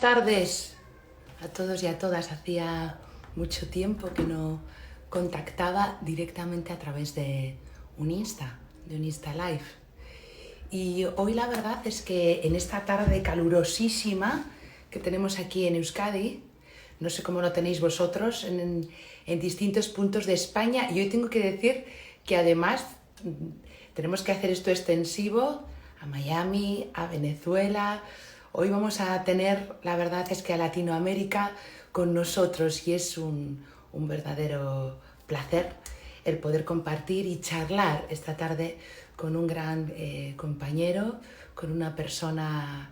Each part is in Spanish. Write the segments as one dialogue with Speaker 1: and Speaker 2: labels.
Speaker 1: Buenas tardes a todos y a todas. Hacía mucho tiempo que no contactaba directamente a través de un Insta Live. Y hoy la verdad es que en esta tarde calurosísima que tenemos aquí en Euskadi, no sé cómo lo tenéis vosotros en distintos puntos de España, y hoy tengo que decir que además tenemos que hacer esto extensivo a Miami, a Venezuela. Hoy vamos a tener, la verdad es que a Latinoamérica con nosotros, y es un verdadero placer el poder compartir y charlar esta tarde con un gran compañero, con una persona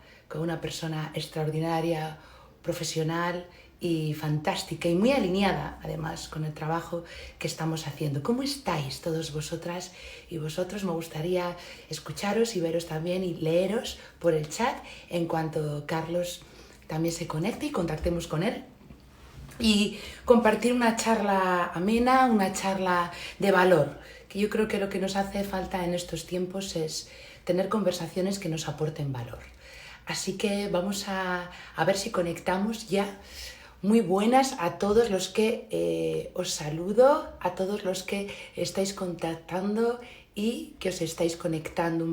Speaker 1: extraordinaria, profesional y fantástica y muy alineada además con el trabajo que estamos haciendo. ¿Cómo estáis todos vosotras y vosotros? Me gustaría escucharos y veros también y leeros por el chat en cuanto Carlos también se conecte y contactemos con él. Y compartir una charla amena, una charla de valor, que yo creo que lo que nos hace falta en estos tiempos es tener conversaciones que nos aporten valor. Así que vamos a ver si conectamos ya. Muy buenas a todos los que os saludo, a todos los que estáis contactando y que os estáis conectando. Un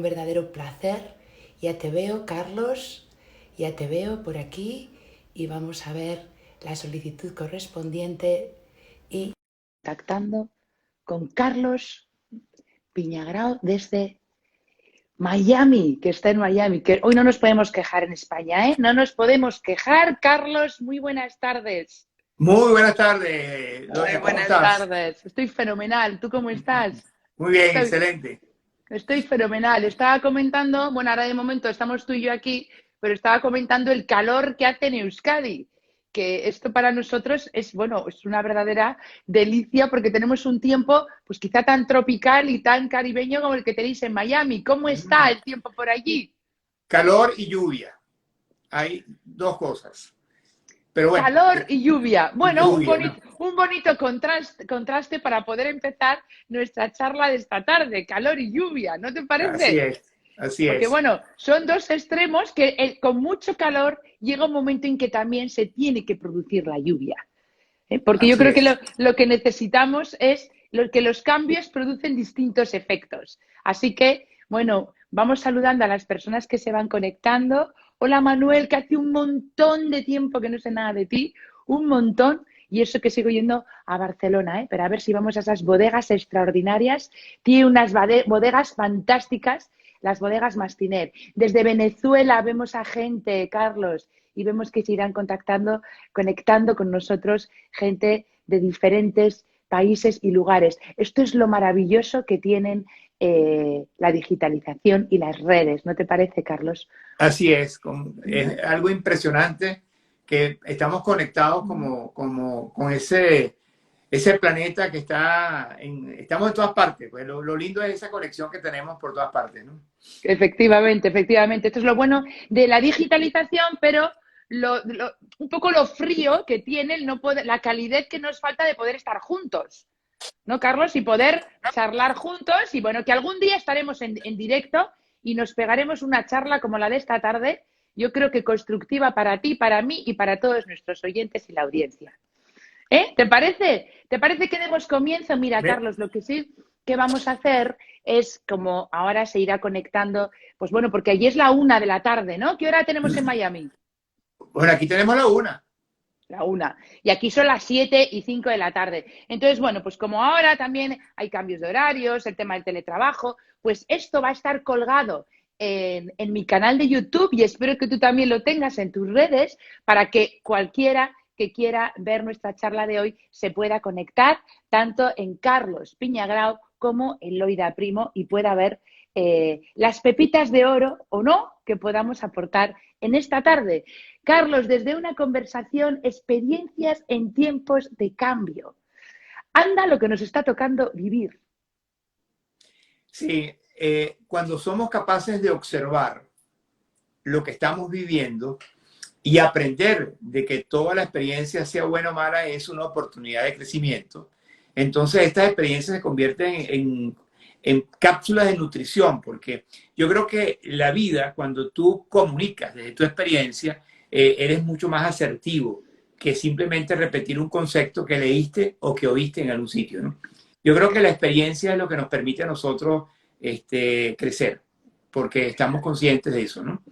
Speaker 1: verdadero placer. Ya te veo, Carlos, ya te veo por aquí. Y vamos a ver la solicitud correspondiente y contactando con Carlos Piñagrao desde Miami, que está en Miami, que hoy no nos podemos quejar en España, ¿eh? No nos podemos quejar. Carlos, muy buenas tardes.
Speaker 2: Muy buenas tardes,
Speaker 1: Muy
Speaker 2: Doña, ¿cómo
Speaker 1: buenas
Speaker 2: estás?
Speaker 1: tardes. Estoy fenomenal. ¿Tú cómo estás?
Speaker 2: Muy bien,
Speaker 1: Estoy,
Speaker 2: excelente.
Speaker 1: estoy fenomenal. Estaba comentando, bueno, ahora de momento estamos tú y yo aquí, pero estaba comentando el calor que hace en Euskadi, que esto para nosotros es, bueno, es una verdadera delicia porque tenemos un tiempo, pues quizá tan tropical y tan caribeño como el que tenéis en Miami. ¿Cómo está el tiempo por allí?
Speaker 2: Calor y lluvia. Hay dos cosas. Pero bueno,
Speaker 1: Calor y lluvia. Bueno,
Speaker 2: lluvia, ¿no?
Speaker 1: un bonito contraste para poder empezar nuestra charla de esta tarde. Calor y lluvia, ¿no te
Speaker 2: Así
Speaker 1: parece?
Speaker 2: es, así
Speaker 1: Porque
Speaker 2: es,
Speaker 1: bueno, son dos extremos que con mucho calor llega un momento en que también se tiene que producir la lluvia. Porque yo
Speaker 2: así
Speaker 1: creo que
Speaker 2: es.
Speaker 1: lo que necesitamos es que los cambios producen distintos efectos. Así que, bueno, vamos saludando a las personas que se van conectando. Hola Manuel, que hace un montón de tiempo que no sé nada de ti, un montón. Y eso que sigo yendo a Barcelona, pero a ver si vamos a esas bodegas extraordinarias. Tiene unas bodegas fantásticas, las bodegas Mastiner. Desde Venezuela vemos a gente, Carlos, y vemos que se irán conectando con nosotros gente de diferentes países y lugares. Esto es lo maravilloso que tienen la digitalización y las redes, ¿no te parece, Carlos?
Speaker 2: Así es algo impresionante que estamos conectados con ese planeta que estamos en todas partes. Pues lo lindo es esa conexión que tenemos por todas partes, ¿no?
Speaker 1: Efectivamente, efectivamente. Esto es lo bueno de la digitalización, pero un poco lo frío que tiene el no poder, la calidez que nos falta de poder estar juntos, ¿no, Carlos? Y poder charlar juntos y bueno, que algún día estaremos en directo y nos pegaremos una charla como la de esta tarde, yo creo que constructiva para ti, para mí y para todos nuestros oyentes y la audiencia. ¿Te parece? ¿Te parece que demos comienzo? Mira,
Speaker 2: Ve-
Speaker 1: Carlos, lo que sí que vamos a hacer es, como ahora se irá conectando, pues bueno, porque allí es la 1 de la tarde, ¿no? ¿Qué hora tenemos en Miami?
Speaker 2: Bueno, aquí tenemos la una.
Speaker 1: La 1. Y aquí son las 7:05 de la tarde. Entonces, bueno, pues como ahora también hay cambios de horarios, el tema del teletrabajo, pues esto va a estar colgado en mi canal de YouTube y espero que tú también lo tengas en tus redes para que cualquiera que quiera ver nuestra charla de hoy se pueda conectar tanto en Carlos Piñagrao como en Loida Primo y pueda ver las pepitas de oro o no que podamos aportar en esta tarde. Carlos, desde una conversación, experiencias en tiempos de cambio. Anda lo que nos está tocando vivir.
Speaker 2: Sí, cuando somos capaces de observar lo que estamos viviendo y aprender de que toda la experiencia, sea buena o mala, es una oportunidad de crecimiento. Entonces estas experiencias se convierten en cápsulas de nutrición, porque yo creo que la vida, cuando tú comunicas desde tu experiencia, eres mucho más asertivo que simplemente repetir un concepto que leíste o que oíste en algún sitio, ¿no? Yo creo que la experiencia es lo que nos permite a nosotros crecer, porque estamos conscientes de eso, ¿no?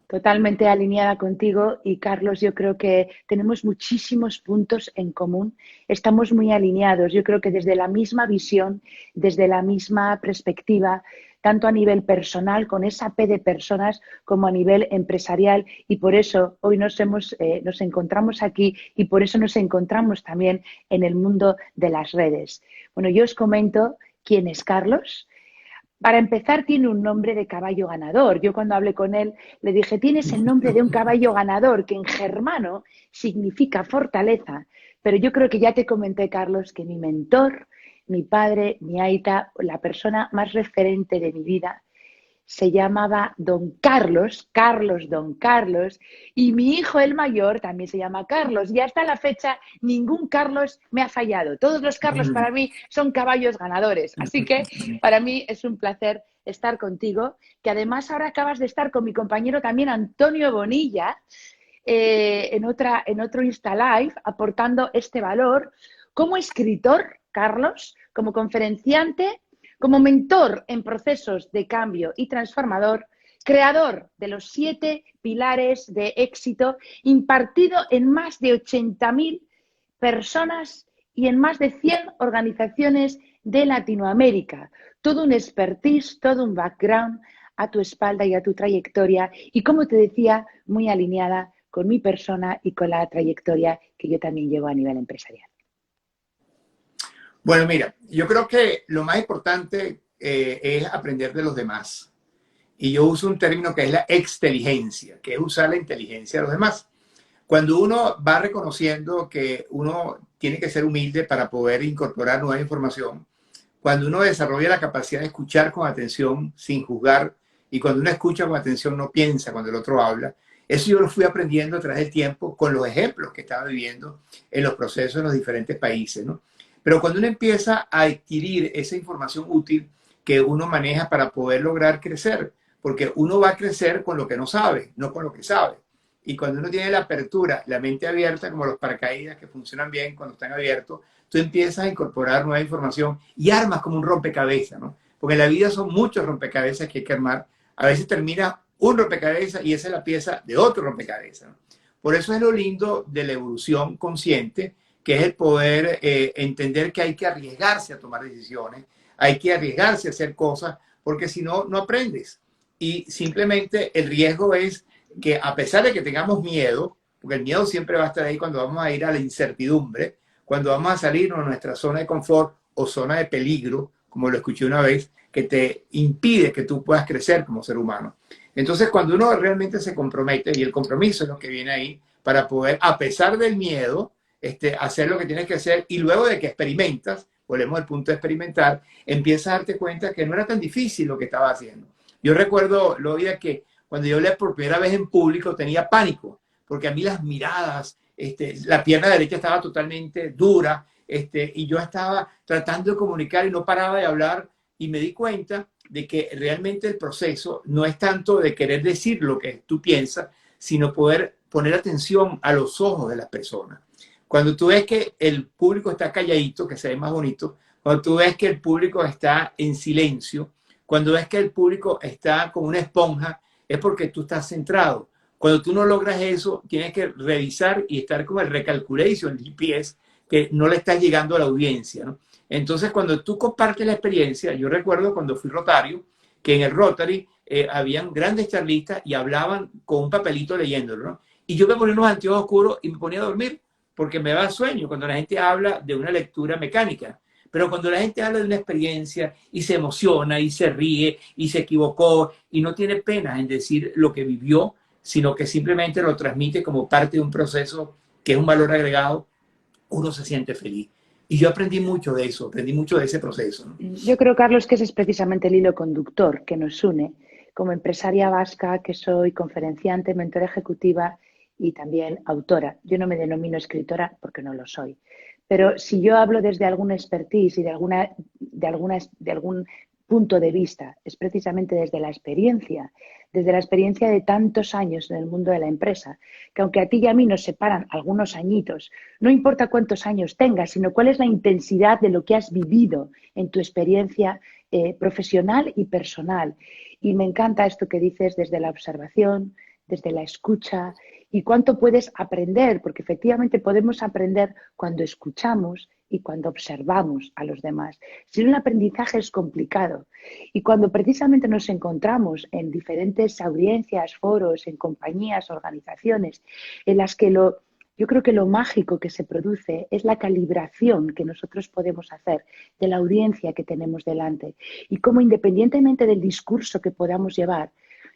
Speaker 3: Totalmente alineada contigo y Carlos, yo creo que tenemos muchísimos puntos en común, estamos muy alineados, yo creo que desde la misma visión, desde la misma perspectiva, tanto a nivel personal, con esa P de personas, como a nivel empresarial y por eso hoy nos encontramos aquí y por eso nos encontramos también en el mundo de las redes. Bueno, yo os comento quién es Carlos. Para empezar, tiene un nombre de caballo ganador. Yo cuando hablé con él le dije, tienes el nombre de un caballo ganador, que en germano significa fortaleza. Pero yo creo que ya te comenté, Carlos, que mi mentor, mi padre, mi aita, la persona más referente de mi vida, se llamaba Don Carlos, Carlos Don Carlos, y mi hijo el mayor también se llama Carlos. Y hasta la fecha ningún Carlos me ha fallado. Todos los Carlos para mí son caballos ganadores. Así que para mí es un placer estar contigo, que además ahora acabas de estar con mi compañero también Antonio Bonilla en otro Insta Live aportando este valor como escritor, Carlos, como conferenciante, como mentor en procesos de cambio y transformador, creador de los 7 pilares de éxito, impartido en más de 80.000 personas y en más de 100 organizaciones de Latinoamérica. Todo un expertise, todo un background a tu espalda y a tu trayectoria y, como te decía, muy alineada con mi persona y con la trayectoria que yo también llevo a nivel empresarial.
Speaker 2: Bueno, mira, yo creo que lo más importante es aprender de los demás. Y yo uso un término que es la exteligencia, que es usar la inteligencia de los demás. Cuando uno va reconociendo que uno tiene que ser humilde para poder incorporar nueva información, cuando uno desarrolla la capacidad de escuchar con atención sin juzgar, y cuando uno escucha con atención no piensa cuando el otro habla, eso yo lo fui aprendiendo a través del tiempo con los ejemplos que estaba viviendo en los procesos en los diferentes países, ¿no? Pero cuando uno empieza a adquirir esa información útil que uno maneja para poder lograr crecer, porque uno va a crecer con lo que no sabe, no con lo que sabe. Y cuando uno tiene la apertura, la mente abierta, como los paracaídas que funcionan bien cuando están abiertos, tú empiezas a incorporar nueva información y armas como un rompecabezas, ¿no? Porque en la vida son muchos rompecabezas que hay que armar. A veces termina un rompecabezas y esa es la pieza de otro rompecabezas, ¿no? Por eso es lo lindo de la evolución consciente, que es el poder entender que hay que arriesgarse a tomar decisiones, hay que arriesgarse a hacer cosas, porque si no, no aprendes. Y simplemente el riesgo es que a pesar de que tengamos miedo, porque el miedo siempre va a estar ahí cuando vamos a ir a la incertidumbre, cuando vamos a salir de nuestra zona de confort o zona de peligro, como lo escuché una vez, que te impide que tú puedas crecer como ser humano. Entonces, cuando uno realmente se compromete, y el compromiso es lo que viene ahí, para poder, a pesar del miedo, hacer lo que tienes que hacer, y luego de que experimentas, volvemos al punto de experimentar, empiezas a darte cuenta que no era tan difícil lo que estaba haciendo. Yo recuerdo, lo oía que cuando yo leí por primera vez en público tenía pánico, porque a mí las miradas, la pierna derecha estaba totalmente dura, y yo estaba tratando de comunicar y no paraba de hablar, y me di cuenta de que realmente el proceso no es tanto de querer decir lo que tú piensas, sino poder poner atención a los ojos de las personas. Cuando tú ves que el público está calladito, que se ve más bonito, cuando tú ves que el público está en silencio, cuando ves que el público está como una esponja, es porque tú estás centrado. Cuando tú no logras eso, tienes que revisar y estar como el recalculation, el GPS, que no le estás llegando a la audiencia, ¿no? Entonces, cuando tú compartes la experiencia, yo recuerdo cuando fui rotario, que en el Rotary habían grandes charlistas y hablaban con un papelito leyéndolo, ¿no? Y yo me ponía unos anteojos oscuros y me ponía a dormir, porque me da sueño cuando la gente habla de una lectura mecánica. Pero cuando la gente habla de una experiencia y se emociona y se ríe y se equivocó y no tiene pena en decir lo que vivió, sino que simplemente lo transmite como parte de un proceso que es un valor agregado, uno se siente feliz. Y yo aprendí mucho de eso, aprendí mucho de ese proceso, ¿no?
Speaker 3: Yo creo, Carlos, que ese es precisamente el hilo conductor que nos une. Como empresaria vasca, que soy conferenciante, mentora ejecutiva y también autora. Yo no me denomino escritora porque no lo soy. Pero si yo hablo desde alguna expertise y de algún punto de vista, es precisamente desde la experiencia de tantos años en el mundo de la empresa, que aunque a ti y a mí nos separan algunos añitos, no importa cuántos años tengas, sino cuál es la intensidad de lo que has vivido en tu experiencia profesional y personal. Y me encanta esto que dices desde la observación, desde la escucha y cuánto puedes aprender, porque efectivamente podemos aprender cuando escuchamos y cuando observamos a los demás. Si no, el aprendizaje es complicado. Y cuando precisamente nos encontramos en diferentes audiencias, foros, en compañías, organizaciones, en las que yo creo que lo mágico que se produce es la calibración que nosotros podemos hacer de la audiencia que tenemos delante y cómo, independientemente del discurso que podamos llevar,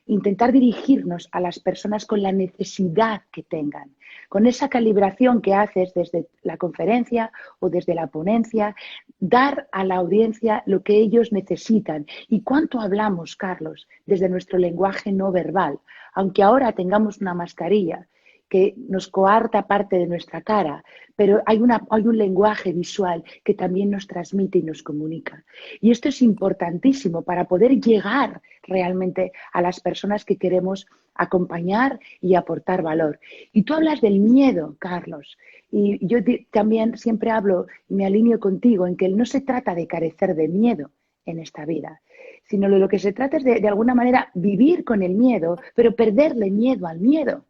Speaker 3: intentar dirigirnos a las personas con la necesidad que tengan, con esa calibración que haces desde la conferencia o desde la ponencia, dar a la audiencia lo que ellos necesitan. ¿Y cuánto hablamos, Carlos, desde nuestro lenguaje no verbal? Aunque ahora tengamos una mascarilla que nos coarta parte de nuestra cara, pero hay un lenguaje visual que también nos transmite y nos comunica. Y esto es importantísimo para poder llegar realmente a las personas que queremos acompañar y aportar valor. Y tú hablas del miedo, Carlos, y yo también siempre hablo y me alineo contigo en que no se trata de carecer de miedo en esta vida, sino de lo que se trata es de alguna manera vivir con el miedo, pero perderle miedo al miedo.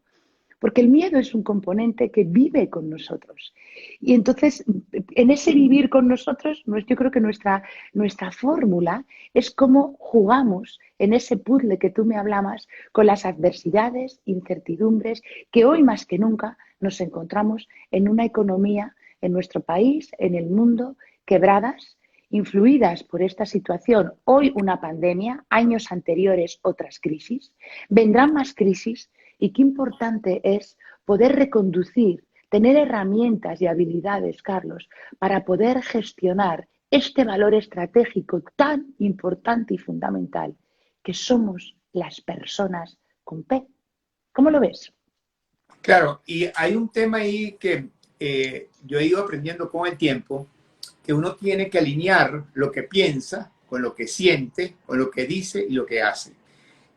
Speaker 3: Porque el miedo es un componente que vive con nosotros. Y entonces, en ese vivir con nosotros, yo creo que nuestra fórmula es cómo jugamos en ese puzzle que tú me hablabas con las adversidades, incertidumbres, que hoy más que nunca nos encontramos en una economía, en nuestro país, en el mundo, quebradas, influidas por esta situación. Hoy una pandemia, años anteriores otras crisis, vendrán más crisis. Y qué importante es poder reconducir, tener herramientas y habilidades, Carlos, para poder gestionar este valor estratégico tan importante y fundamental que somos las personas con P. ¿Cómo lo ves?
Speaker 2: Claro, y hay un tema ahí que yo he ido aprendiendo con el tiempo, que uno tiene que alinear lo que piensa con lo que siente, con lo que dice y lo que hace.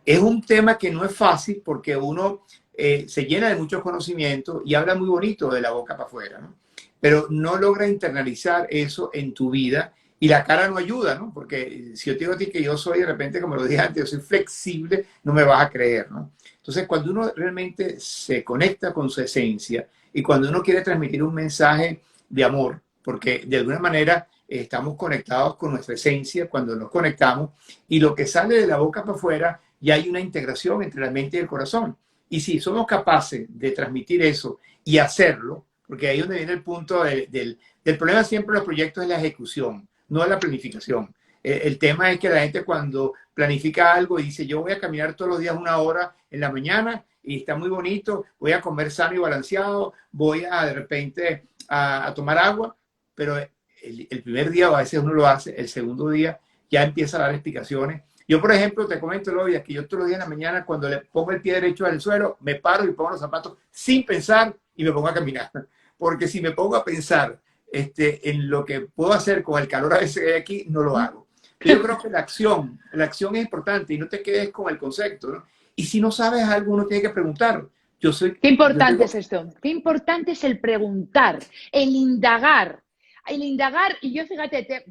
Speaker 2: Es un tema que no es fácil porque uno se llena de muchos conocimientos y habla muy bonito de la boca para afuera, ¿no? Pero no logra internalizar eso en tu vida y la cara no ayuda, ¿no? Porque si yo te digo a ti que yo soy de repente, como lo dije antes, yo soy flexible, no me vas a creer, ¿no? Entonces, cuando uno realmente se conecta con su esencia y cuando uno quiere transmitir un mensaje de amor, porque de alguna manera estamos conectados con nuestra esencia cuando nos conectamos y lo que sale de la boca para afuera y hay una integración entre la mente y el corazón. Y si somos capaces de transmitir eso y hacerlo, porque ahí es donde viene el punto del problema siempre de los proyectos es la ejecución, no la planificación. El tema es que la gente cuando planifica algo y dice yo voy a caminar todos los días 1 hora en la mañana y está muy bonito, voy a comer sano y balanceado, voy a de repente a tomar agua, pero el primer día, o a veces uno lo hace, el segundo día ya empieza a dar explicaciones. Yo, por ejemplo, te comento, Lovia, que yo todos los días en la mañana, cuando le pongo el pie derecho al suelo, me paro y pongo los zapatos sin pensar y me pongo a caminar. Porque si me pongo a pensar en lo que puedo hacer con el calor a veces que hay aquí, no lo hago. Yo creo que la acción es importante y no te quedes con el concepto, ¿no? Y si no sabes algo, uno tiene que preguntar.
Speaker 3: Qué importante es esto. Qué importante es el preguntar, el indagar. El indagar, y yo fíjate,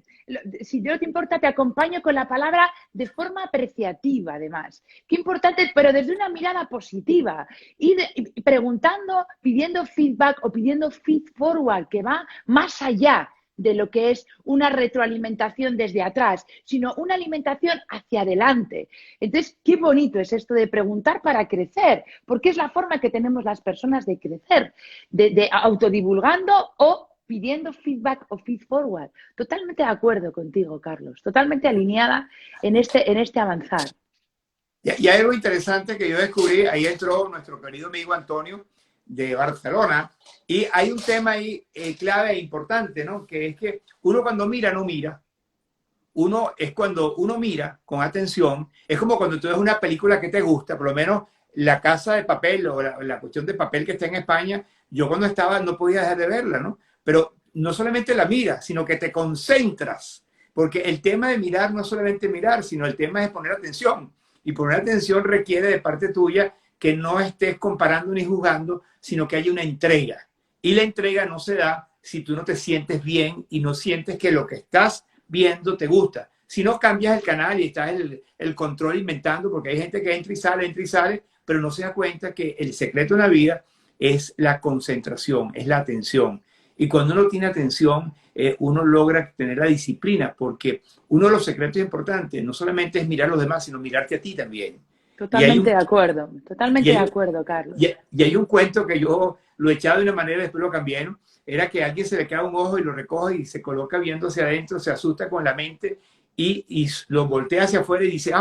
Speaker 3: si no te importa, te acompaño con la palabra de forma apreciativa, además. Qué importante, pero desde una mirada positiva. Y preguntando, pidiendo feedback o pidiendo feed forward, que va más allá de lo que es una retroalimentación desde atrás, sino una alimentación hacia adelante. Entonces, qué bonito es esto de preguntar para crecer, porque es la forma que tenemos las personas de crecer, de autodivulgando o pidiendo feedback o feed forward. Totalmente de acuerdo contigo, Carlos. Totalmente alineada en este avanzar.
Speaker 2: Y hay algo interesante que yo descubrí, ahí entró nuestro querido amigo Antonio de Barcelona, y hay un tema ahí clave e importante, ¿no? Que es que uno cuando mira, no mira. Cuando uno mira con atención, es como cuando tú ves una película que te gusta, por lo menos La Casa de Papel o la cuestión de papel que está en España, yo cuando estaba no podía dejar de verla, ¿no? Pero no solamente la miras, sino que te concentras, Porque el tema de mirar no es solamente mirar, sino el tema es poner atención. Y poner atención requiere de parte tuya que no estés comparando ni juzgando, sino que haya una entrega. Y la entrega no se da si tú no te sientes bien y no sientes que lo que estás viendo te gusta. Si no cambias el canal y estás el control inventando, porque hay gente que entra y sale, pero no se da cuenta que el secreto de la vida es la concentración, es la atención. Y cuando uno tiene atención, uno logra tener la disciplina, porque uno de los secretos importantes no solamente es mirar a los demás, sino mirarte a ti también.
Speaker 3: Totalmente de acuerdo, Carlos.
Speaker 2: Y hay un cuento que yo lo he echado de una manera y después lo cambié, ¿no? Era que a alguien se le cae un ojo y lo recoge y se coloca viendo hacia adentro, se asusta con la mente y lo voltea hacia afuera y dice,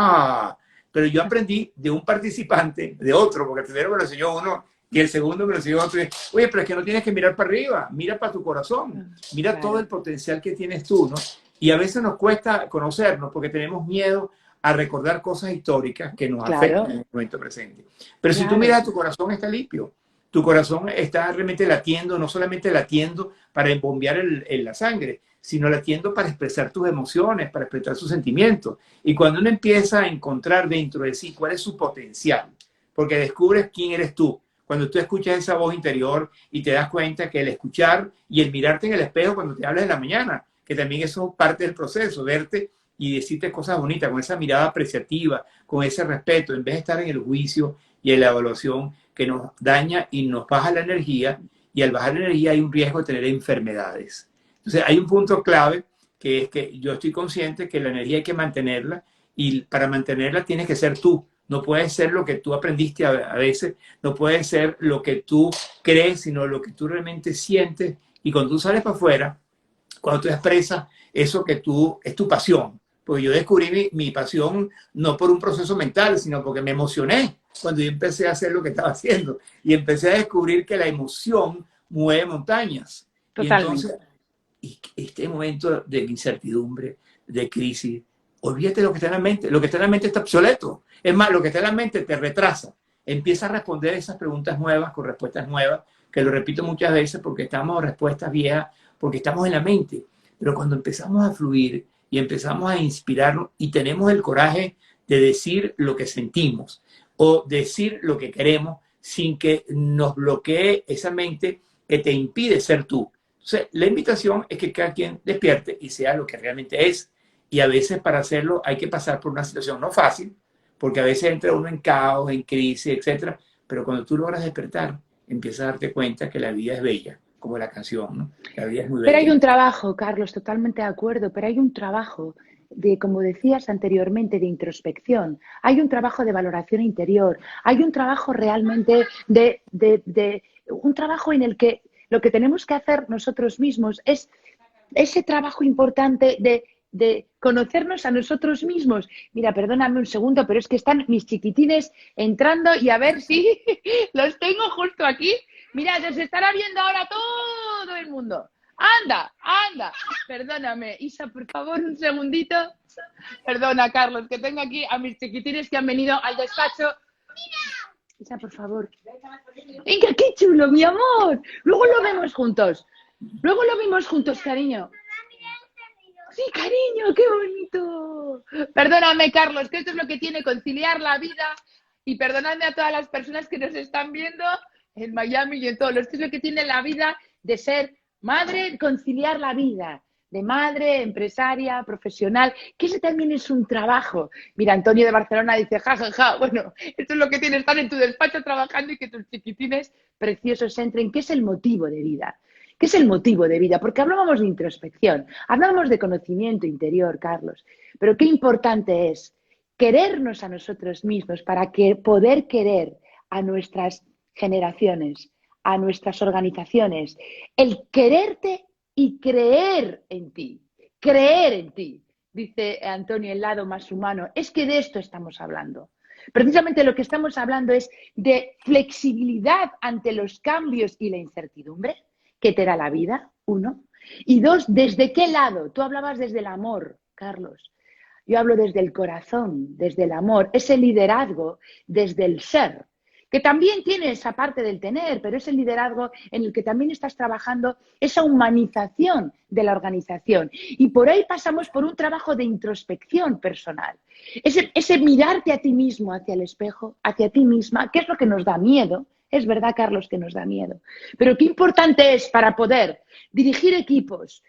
Speaker 2: pero yo aprendí de un participante, de otro, porque el primero me lo enseñó uno y el segundo me lo enseñó otro. Oye, pero es que no tienes que mirar para arriba, mira para tu corazón, mira
Speaker 3: Claro.
Speaker 2: todo el potencial que tienes tú, ¿no? Y a veces nos cuesta conocernos porque tenemos miedo a recordar cosas históricas que nos afectan en el momento presente. Pero si tú miras, tu corazón está limpio. Tu corazón está realmente latiendo, no solamente latiendo para embombear la sangre, sino latiendo para expresar tus emociones, para expresar sus sentimientos. Y cuando uno empieza a encontrar dentro de sí cuál es su potencial, porque descubres quién eres tú, cuando tú escuchas esa voz interior y te das cuenta que el escuchar y el mirarte en el espejo cuando te hablas de la mañana, que también eso es parte del proceso, verte y decirte cosas bonitas, con esa mirada apreciativa, con ese respeto, en vez de estar en el juicio y en la evaluación que nos daña y nos baja la energía, y al bajar la energía hay un riesgo de tener enfermedades. Entonces hay un punto clave que es que yo estoy consciente que la energía hay que mantenerla, y para mantenerla tienes que ser tú. No puede ser lo que tú aprendiste a veces, no puede ser lo que tú crees, sino lo que tú realmente sientes. Y cuando tú sales para afuera, cuando tú expresas eso que tú, es tu pasión. Porque yo descubrí mi pasión no por un proceso mental, sino porque me emocioné cuando yo empecé a hacer lo que estaba haciendo. Y empecé a descubrir que la emoción mueve montañas.
Speaker 3: Totalmente.
Speaker 2: Y entonces, este momento de incertidumbre, de crisis, olvídate lo que está en la mente. Lo que está en la mente está obsoleto. Es más, lo que está en la mente te retrasa. Empieza a responder esas preguntas nuevas con respuestas nuevas, que lo repito muchas veces porque estamos en respuestas viejas, porque estamos en la mente. Pero cuando empezamos a fluir y empezamos a inspirarnos y tenemos el coraje de decir lo que sentimos o decir lo que queremos sin que nos bloquee esa mente que te impide ser tú. Entonces, la invitación es que cada quien despierte y sea lo que realmente es. Y a veces para hacerlo hay que pasar por una situación no fácil, porque a veces entra uno en caos, en crisis, etc. Pero cuando tú logras despertar, empiezas a darte cuenta que la vida es bella, como la canción, ¿no? La vida es muy bella.
Speaker 3: Pero hay un trabajo, Carlos, totalmente de acuerdo, pero hay un trabajo de, como decías anteriormente, de introspección. Hay un trabajo de valoración interior. Hay un trabajo realmente un trabajo en el que lo que tenemos que hacer nosotros mismos es ese trabajo importante de conocernos a nosotros mismos. Mira, perdóname un segundo, pero es que están mis chiquitines entrando y a ver si los tengo justo aquí. Mira, se estará viendo ahora todo el mundo. Anda, anda. Perdóname, Isa, por favor, un segundito. Perdona, Carlos, que tengo aquí a mis chiquitines que han venido al despacho. Isa, por favor. Venga, qué chulo, mi amor. Luego lo vemos juntos. Luego lo vemos juntos, cariño. Sí, cariño, qué bonito. Perdóname, Carlos, que esto es lo que tiene conciliar la vida. Y perdonadme a todas las personas que nos están viendo en Miami y en todo. Esto es lo que tiene la vida de ser madre, conciliar la vida. De madre, empresaria, profesional, que ese también es un trabajo. Mira, Antonio de Barcelona dice, ja, ja, ja, bueno, esto es lo que tiene estar en tu despacho trabajando y que tus chiquitines preciosos entren, que es el motivo de vida. ¿Qué es el motivo de vida? Porque hablábamos de introspección, hablábamos de conocimiento interior, Carlos, pero qué importante es querernos a nosotros mismos para poder querer a nuestras generaciones, a nuestras organizaciones, el quererte y creer en ti, dice Antonio, el lado más humano. Es que de esto estamos hablando. Precisamente lo que estamos hablando es de flexibilidad ante los cambios y la incertidumbre que te da la vida, uno. Y dos, ¿desde qué lado? Tú hablabas desde el amor, Carlos. Yo hablo desde el corazón, desde el amor, ese liderazgo desde el ser. que también tiene esa parte del tener, pero es el liderazgo en el que también estás trabajando esa humanización de la organización. Y por ahí pasamos por un trabajo de introspección personal. Ese mirarte a ti mismo hacia el espejo, hacia ti misma, que es lo que nos da miedo. Es verdad, Carlos, que nos da miedo. Pero qué importante es para poder dirigir equipos,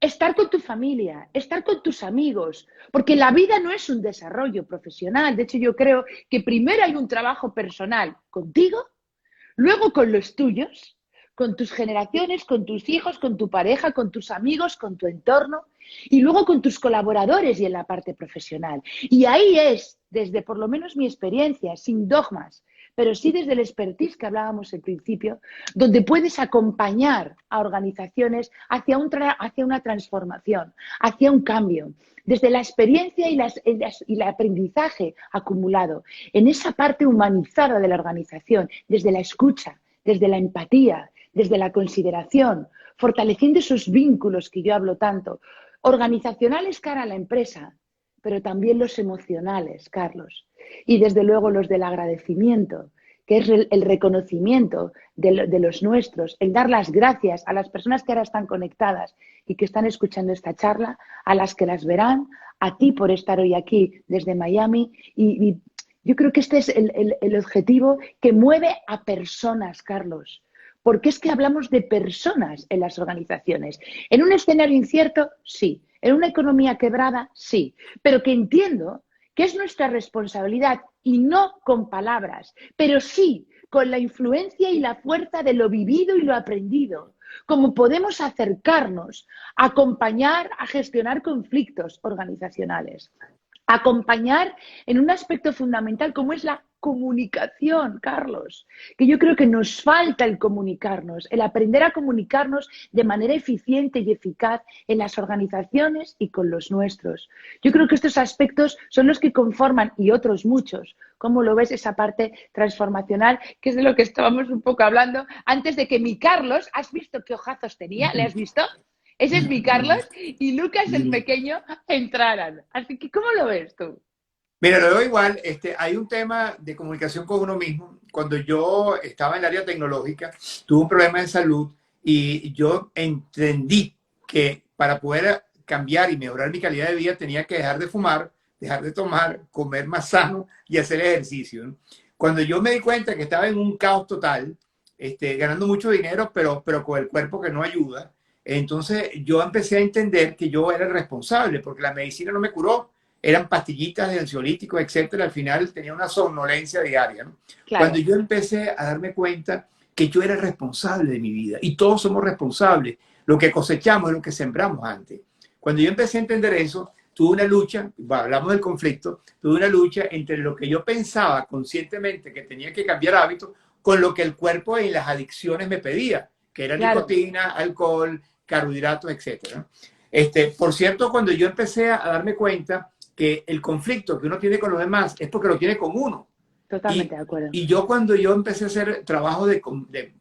Speaker 3: estar con tu familia, estar con tus amigos, porque la vida no es un desarrollo profesional. De hecho, yo creo que primero hay un trabajo personal contigo, luego con los tuyos, con tus generaciones, con tus hijos, con tu pareja, con tus amigos, con tu entorno, y luego con tus colaboradores y en la parte profesional. Y ahí es, desde por lo menos mi experiencia, sin dogmas, pero sí desde el expertise que hablábamos al principio, donde puedes acompañar a organizaciones hacia una transformación, hacia un cambio, desde la experiencia y el aprendizaje acumulado, en esa parte humanizada de la organización, desde la escucha, desde la empatía, desde la consideración, fortaleciendo esos vínculos que yo hablo tanto, organizacionales cara a la empresa, pero también los emocionales, Carlos. Y desde luego los del agradecimiento, que es el reconocimiento de los nuestros, el dar las gracias a las personas que ahora están conectadas y que están escuchando esta charla, a las que las verán, a ti por estar hoy aquí desde Miami. Y yo creo que este es el objetivo que mueve a personas, Carlos. Porque es que hablamos de personas en las organizaciones. En un escenario incierto, sí. En una economía quebrada, sí. Pero que entiendo que es nuestra responsabilidad, y no con palabras, pero sí con la influencia y la fuerza de lo vivido y lo aprendido, cómo podemos acercarnos, acompañar a gestionar conflictos organizacionales, acompañar en un aspecto fundamental como es la comunicación, Carlos, que yo creo que nos falta el comunicarnos, el aprender a comunicarnos de manera eficiente y eficaz en las organizaciones y con los nuestros. Yo creo que estos aspectos son los que conforman, y otros muchos, ¿cómo lo ves esa parte transformacional? Que es de lo que estábamos un poco hablando antes de que mi Carlos, ¿has visto qué ojazos tenía? ¿Le has visto? Ese es mi Carlos y Lucas el pequeño entraran. Así que, ¿cómo lo ves tú?
Speaker 2: Mira, lo veo igual. Hay un tema de comunicación con uno mismo. Cuando yo estaba en el área tecnológica, tuve un problema de salud y yo entendí que para poder cambiar y mejorar mi calidad de vida tenía que dejar de fumar, dejar de tomar, comer más sano y hacer ejercicio, ¿no? Cuando yo me di cuenta que estaba en un caos total, ganando mucho dinero, pero con el cuerpo que no ayuda, entonces yo empecé a entender que yo era el responsable, porque la medicina no me curó. Eran pastillitas de ansiolíticos, etcétera. Al final tenía una somnolencia diaria, ¿no?
Speaker 3: Claro.
Speaker 2: Cuando yo empecé a darme cuenta que yo era responsable de mi vida, y todos somos responsables, lo que cosechamos es lo que sembramos antes. Cuando yo empecé a entender eso, tuve una lucha, hablamos del conflicto, tuve una lucha entre lo que yo pensaba conscientemente que tenía que cambiar hábitos con lo que el cuerpo y las adicciones me pedía, que era
Speaker 3: Claro.
Speaker 2: nicotina, alcohol, carbohidratos, etcétera. Por cierto, cuando yo empecé a darme cuenta que el conflicto que uno tiene con los demás es porque lo tiene con uno.
Speaker 3: Totalmente de acuerdo.
Speaker 2: Y yo cuando yo empecé a hacer trabajo de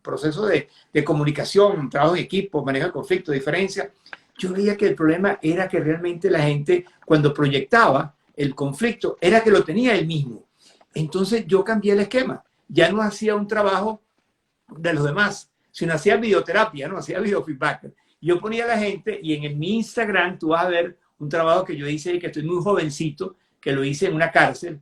Speaker 2: proceso de comunicación, trabajo en equipo, manejo de conflicto, diferencia, yo veía que el problema era que realmente la gente cuando proyectaba el conflicto era que lo tenía él mismo. Entonces yo cambié el esquema. Ya no hacía un trabajo de los demás, sino hacía videoterapia, no hacía biofeedback. Yo ponía a la gente y en mi Instagram tú vas a ver un trabajo que yo hice y que estoy muy jovencito, que lo hice en una cárcel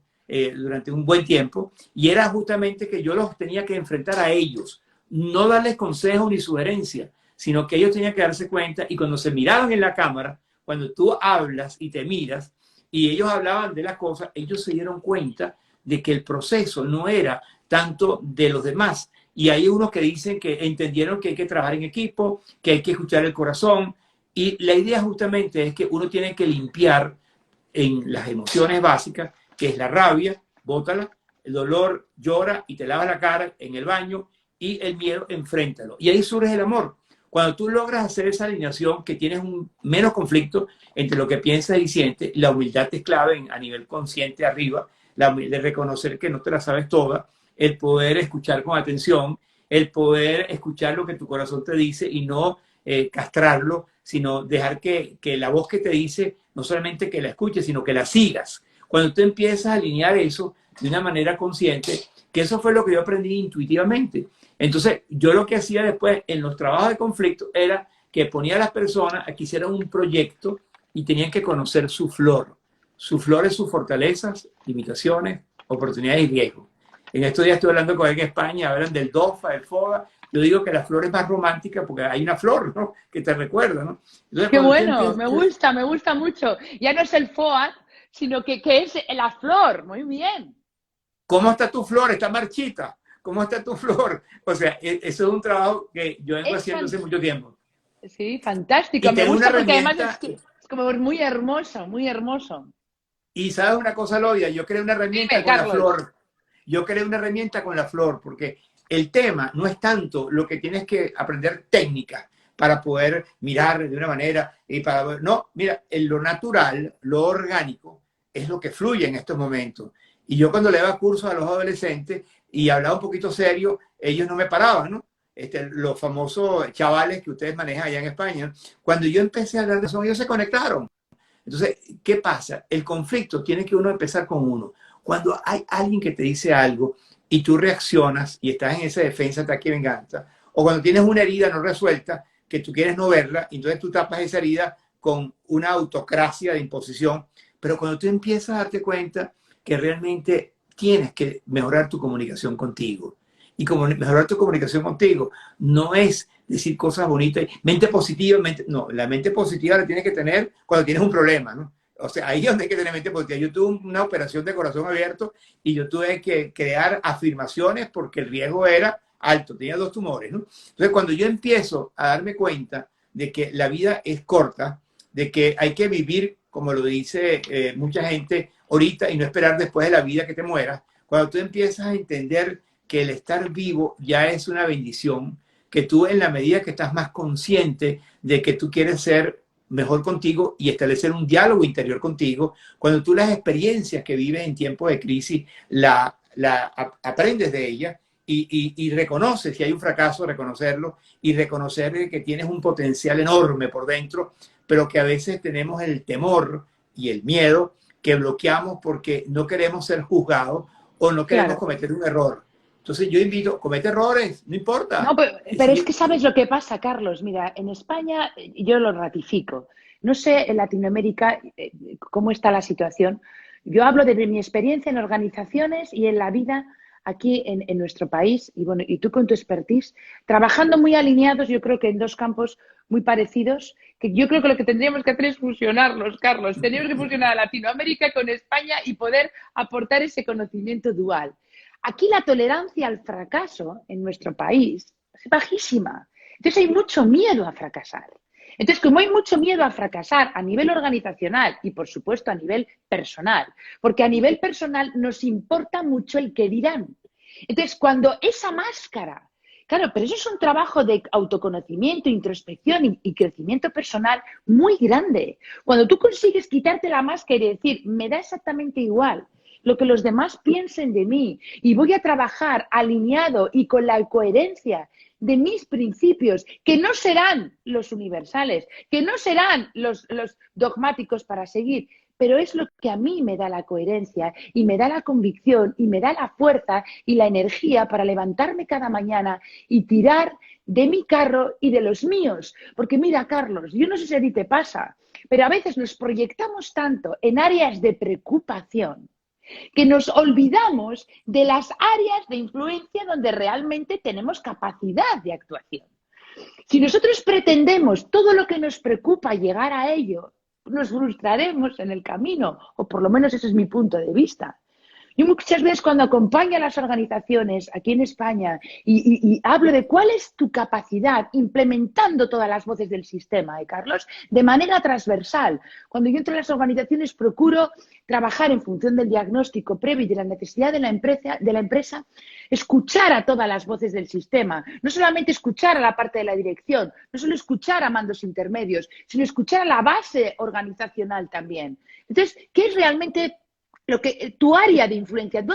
Speaker 2: durante un buen tiempo, y era justamente que yo los tenía que enfrentar a ellos, no darles consejos ni sugerencias, sino que ellos tenían que darse cuenta, y cuando se miraban en la cámara, cuando tú hablas y te miras, y ellos hablaban de las cosas, ellos se dieron cuenta de que el proceso no era tanto de los demás. Y hay unos que dicen que entendieron que hay que trabajar en equipo, que hay que escuchar el corazón. Y la idea justamente es que uno tiene que limpiar en las emociones básicas, que es la rabia, bótala, el dolor, llora y te lavas la cara en el baño, y el miedo, enfréntalo. Y ahí surge el amor. Cuando tú logras hacer esa alineación, que tienes un menos conflicto entre lo que piensas y sientes, la humildad es clave a nivel consciente arriba, de reconocer que no te la sabes toda, el poder escuchar con atención, el poder escuchar lo que tu corazón te dice y no castrarlo, sino dejar que la voz que te dice, no solamente que la escuches, sino que la sigas. Cuando tú empiezas a alinear eso de una manera consciente, que eso fue lo que yo aprendí intuitivamente. Entonces, yo lo que hacía después en los trabajos de conflicto era que ponía a las personas a que hicieran un proyecto y tenían que conocer su flor. Su flor es sus fortalezas, limitaciones, oportunidades y riesgos. En estos días estoy hablando con alguien en España, hablan del DOFA, del FODA. Yo digo que la flor es más romántica porque hay una flor, ¿no?, que te recuerda, ¿no? Entonces,
Speaker 3: Qué bueno, me gusta mucho. Ya no es el FOAD, sino que es la flor. Muy bien.
Speaker 2: ¿Cómo está tu flor? ¿Está marchita? ¿Cómo está tu flor? O sea, eso es un trabajo que yo vengo haciendo hace mucho tiempo.
Speaker 3: Sí, fantástico.
Speaker 2: Y
Speaker 3: Me
Speaker 2: tengo
Speaker 3: gusta
Speaker 2: una
Speaker 3: porque además
Speaker 2: herramienta,
Speaker 3: es como muy hermoso, muy hermoso.
Speaker 2: y sabes una cosa, Lodia, yo creé una herramienta
Speaker 3: Dime,
Speaker 2: con la
Speaker 3: Carlos.
Speaker 2: flor. Yo creé una herramienta con la flor, porque el tema no es tanto lo que tienes que aprender técnica para poder mirar de una manera y para... No, mira, lo natural, lo orgánico, es lo que fluye en estos momentos. Y yo cuando le daba cursos a los adolescentes y hablaba un poquito serio, ellos no me paraban, ¿no? Los famosos chavales que ustedes manejan allá en España, cuando yo empecé a hablar de eso, ellos se conectaron. Entonces, ¿qué pasa? El conflicto tiene que uno empezar con uno. Cuando hay alguien que te dice algo y tú reaccionas y estás en esa defensa, ataque y venganza, o cuando tienes una herida no resuelta, que tú quieres no verla, entonces tú tapas esa herida con una autocracia de imposición, pero cuando tú empiezas a darte cuenta que realmente tienes que mejorar tu comunicación contigo, y como mejorar tu comunicación contigo no es decir cosas bonitas, mente positiva, no, la mente positiva la tienes que tener cuando tienes un problema, ¿no? O sea, ahí es donde hay que tener mente positiva. Yo tuve una operación de corazón abierto y yo tuve que crear afirmaciones porque el riesgo era alto, tenía 2 tumores, ¿no? Entonces, cuando yo empiezo a darme cuenta de que la vida es corta, de que hay que vivir, como lo dice mucha gente ahorita, y no esperar después de la vida que te mueras, cuando tú empiezas a entender que el estar vivo ya es una bendición, que tú en la medida que estás más consciente de que tú quieres ser mejor contigo y establecer un diálogo interior contigo, cuando tú las experiencias que vives en tiempos de crisis aprendes de ellas y reconoces si hay un fracaso, reconocerlo y reconocer que tienes un potencial enorme por dentro, pero que a veces tenemos el temor y el miedo que bloqueamos porque no queremos ser juzgados o no queremos cometer un error. Entonces yo invito, comete errores, no importa.
Speaker 3: No, pero es que sabes lo que pasa, Carlos. Mira, en España yo lo ratifico. No sé en Latinoamérica cómo está la situación. Yo hablo de mi experiencia en organizaciones y en la vida aquí en nuestro país. Y bueno, y tú con tu expertise, trabajando muy alineados, yo creo que en 2 campos muy parecidos, que yo creo que lo que tendríamos que hacer es fusionarlos, Carlos. Tendríamos que fusionar a Latinoamérica con España y poder aportar ese conocimiento dual. Aquí la tolerancia al fracaso en nuestro país es bajísima. Entonces hay mucho miedo a fracasar. Entonces, como hay mucho miedo a fracasar a nivel organizacional y, por supuesto, a nivel personal, porque a nivel personal nos importa mucho el qué dirán. Entonces, cuando esa máscara, claro, pero eso es un trabajo de autoconocimiento, introspección y crecimiento personal muy grande. Cuando tú consigues quitarte la máscara y decir, me da exactamente igual lo que los demás piensen de mí y voy a trabajar alineado y con la coherencia de mis principios, que no serán los universales, que no serán los dogmáticos para seguir, pero es lo que a mí me da la coherencia y me da la convicción y me da la fuerza y la energía para levantarme cada mañana y tirar de mi carro y de los míos. Porque mira, Carlos, yo no sé si a ti te pasa, pero a veces nos proyectamos tanto en áreas de preocupación que nos olvidamos de las áreas de influencia donde realmente tenemos capacidad de actuación. Si nosotros pretendemos todo lo que nos preocupa llegar a ello, nos frustraremos en el camino, o por lo menos ese es mi punto de vista. Yo muchas veces cuando acompaño a las organizaciones aquí en España y hablo de cuál es tu capacidad implementando todas las voces del sistema, Carlos, de manera transversal. Cuando yo entro en las organizaciones procuro trabajar en función del diagnóstico previo y de la necesidad de la empresa, escuchar a todas las voces del sistema, no solamente escuchar a la parte de la dirección, no solo escuchar a mandos intermedios, sino escuchar a la base organizacional también. Entonces, ¿qué es realmente tu área de influencia,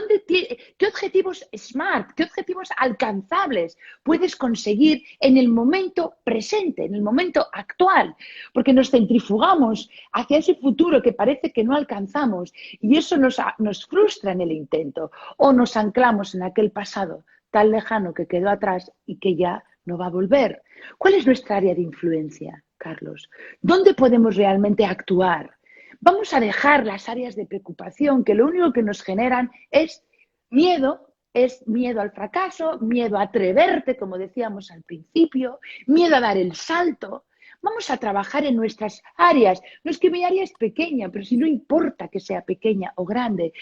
Speaker 3: qué objetivos SMART, qué objetivos alcanzables puedes conseguir en el momento presente, en el momento actual, porque nos centrifugamos hacia ese futuro que parece que no alcanzamos y eso nos frustra en el intento, o nos anclamos en aquel pasado tan lejano que quedó atrás y que ya no va a volver. ¿Cuál es nuestra área de influencia, Carlos? ¿Dónde podemos realmente actuar? Vamos a dejar las áreas de preocupación que lo único que nos generan es miedo al fracaso, miedo a atreverte, como decíamos al principio, miedo a dar el salto. Vamos a trabajar en nuestras áreas. No es que mi área es pequeña, pero si no importa que sea pequeña o grande,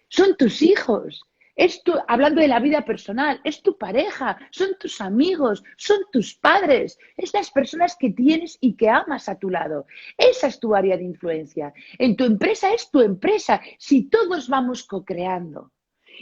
Speaker 3: son tus hijos. Hablando de la vida personal, es tu pareja, son tus amigos, son tus padres, es las personas que tienes y que amas a tu lado. Esa es tu área de influencia. En tu empresa es tu empresa, si todos vamos co-creando.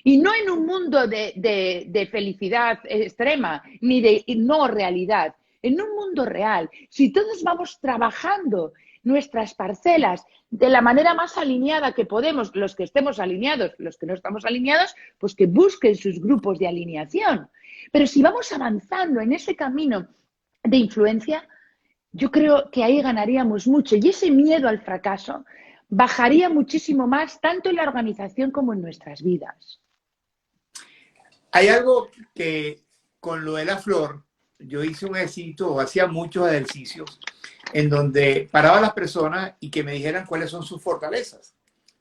Speaker 3: Y no en un mundo de felicidad extrema, ni de no realidad, en un mundo real. Si todos vamos trabajando nuestras parcelas de la manera más alineada que podemos, los que estemos alineados, los que no estamos alineados, pues que busquen sus grupos de alineación. Pero si vamos avanzando en ese camino de influencia, yo creo que ahí ganaríamos mucho y ese miedo al fracaso bajaría muchísimo más tanto en la organización como en nuestras vidas.
Speaker 2: Hay algo que con lo de la flor, yo hice un ejercicio, o hacía muchos ejercicios, en donde paraba a las personas y que me dijeran cuáles son sus fortalezas,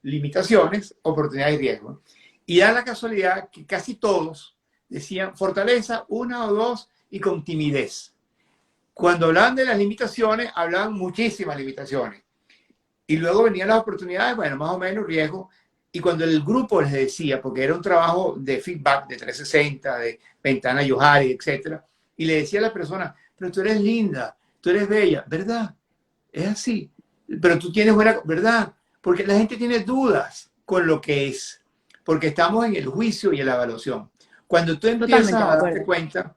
Speaker 2: limitaciones, oportunidades y riesgos. Y da la casualidad que casi todos decían fortaleza, una o dos, y con timidez. Cuando hablaban de las limitaciones, hablaban muchísimas limitaciones. Y luego venían las oportunidades, bueno, más o menos riesgo. Y cuando el grupo les decía, porque era un trabajo de feedback, de 360, de ventana Johari, etc. Y le decía a la persona, pero tú eres linda, tú eres bella, ¿verdad? Es así. Pero tú tienes buena, ¿verdad? Porque la gente tiene dudas con lo que es. Porque estamos en el juicio y en la evaluación. Cuando tú empiezas a darte cuenta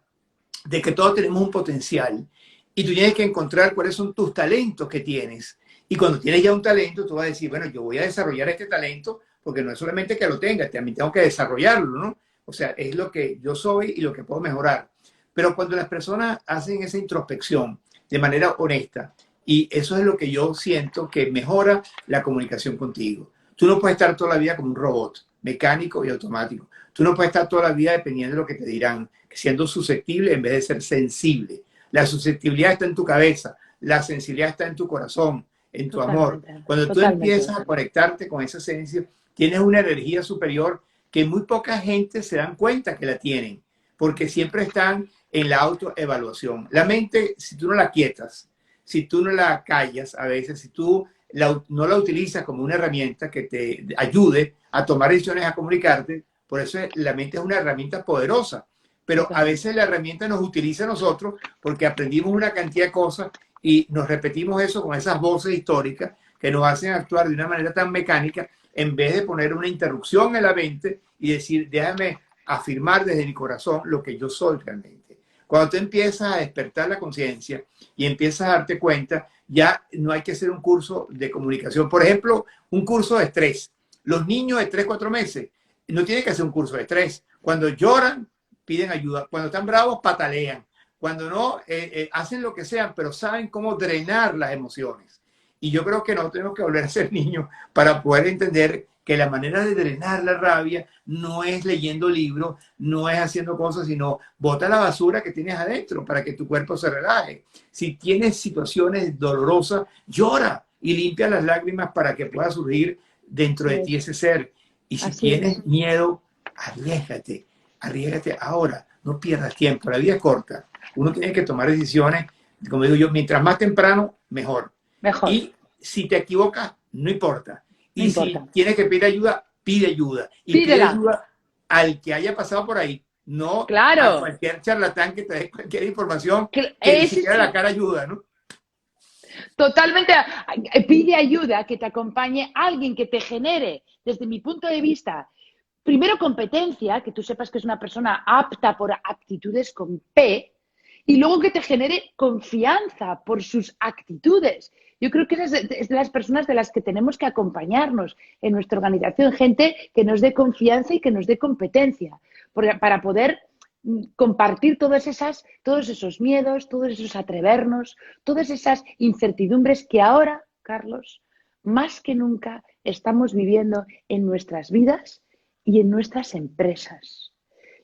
Speaker 2: de que todos tenemos un potencial y tú tienes que encontrar cuáles son tus talentos que tienes. Y cuando tienes ya un talento, tú vas a decir, bueno, yo voy a desarrollar este talento porque no es solamente que lo tenga, también tengo que desarrollarlo, ¿no? O sea, es lo que yo soy y lo que puedo mejorar. Pero cuando las personas hacen esa introspección de manera honesta, y eso es lo que yo siento que mejora la comunicación contigo. Tú no puedes estar toda la vida como un robot, mecánico y automático. Tú no puedes estar toda la vida dependiendo de lo que te dirán, siendo susceptible en vez de ser sensible. La susceptibilidad está en tu cabeza, la sensibilidad está en tu corazón, en tu amor. Cuando tú empiezas a conectarte con esa esencia, tienes una energía superior que muy poca gente se dan cuenta que la tienen, porque siempre están en la autoevaluación. La mente, si tú no la quietas, si tú no la callas a veces, si tú no la utilizas como una herramienta que te ayude a tomar decisiones, a comunicarte, por eso la mente es una herramienta poderosa, pero a veces la herramienta nos utiliza a nosotros porque aprendimos una cantidad de cosas y nos repetimos eso con esas voces históricas que nos hacen actuar de una manera tan mecánica en vez de poner una interrupción en la mente y decir, déjame afirmar desde mi corazón lo que yo soy realmente. Cuando tú empiezas a despertar la conciencia y empiezas a darte cuenta, ya no hay que hacer un curso de comunicación. Por ejemplo, un curso de estrés. Los niños de 3, 4 meses no tienen que hacer un curso de estrés. Cuando lloran, piden ayuda. Cuando están bravos, patalean. Cuando no, hacen lo que sean, pero saben cómo drenar las emociones. Y yo creo que no tenemos que volver a ser niños para poder entender que la manera de drenar la rabia no es leyendo libros, no es haciendo cosas, sino bota la basura que tienes adentro para que tu cuerpo se relaje. Si tienes situaciones dolorosas, llora y limpia las lágrimas para que pueda surgir dentro de ti ese ser. Y si tienes miedo, arriésgate, arriésgate ahora, no pierdas tiempo, la vida es corta. Uno tiene que tomar decisiones, como digo yo, mientras más temprano, mejor. Y si te equivocas, no importa. Y si tienes que pedir ayuda, pide ayuda. Y pide ayuda al que haya pasado por ahí, no a cualquier charlatán que te dé cualquier información que ni siquiera la cara ayuda, ¿no?
Speaker 3: Totalmente. Pide ayuda, que te acompañe alguien que te genere, desde mi punto de vista, primero competencia, que tú sepas que es una persona apta por aptitudes con P, y luego que te genere confianza por sus actitudes. Yo creo que es de las personas de las que tenemos que acompañarnos en nuestra organización, gente que nos dé confianza y que nos dé competencia, para poder compartir todos esos miedos, todos esos atrevernos, todas esas incertidumbres que ahora, Carlos, más que nunca estamos viviendo en nuestras vidas y en nuestras empresas.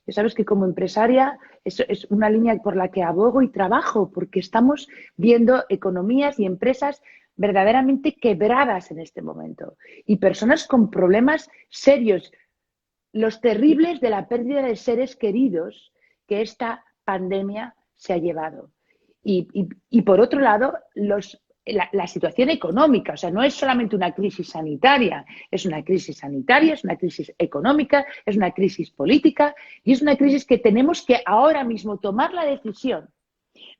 Speaker 3: Ya sabes que como empresaria es una línea por la que abogo y trabajo, porque estamos viendo economías y empresas verdaderamente quebradas en este momento y personas con problemas serios, los terribles de la pérdida de seres queridos que esta pandemia se ha llevado. Y por otro lado, la situación económica, o sea, no es solamente una crisis sanitaria, es una crisis sanitaria, es una crisis económica, es una crisis política y es una crisis que tenemos que ahora mismo tomar la decisión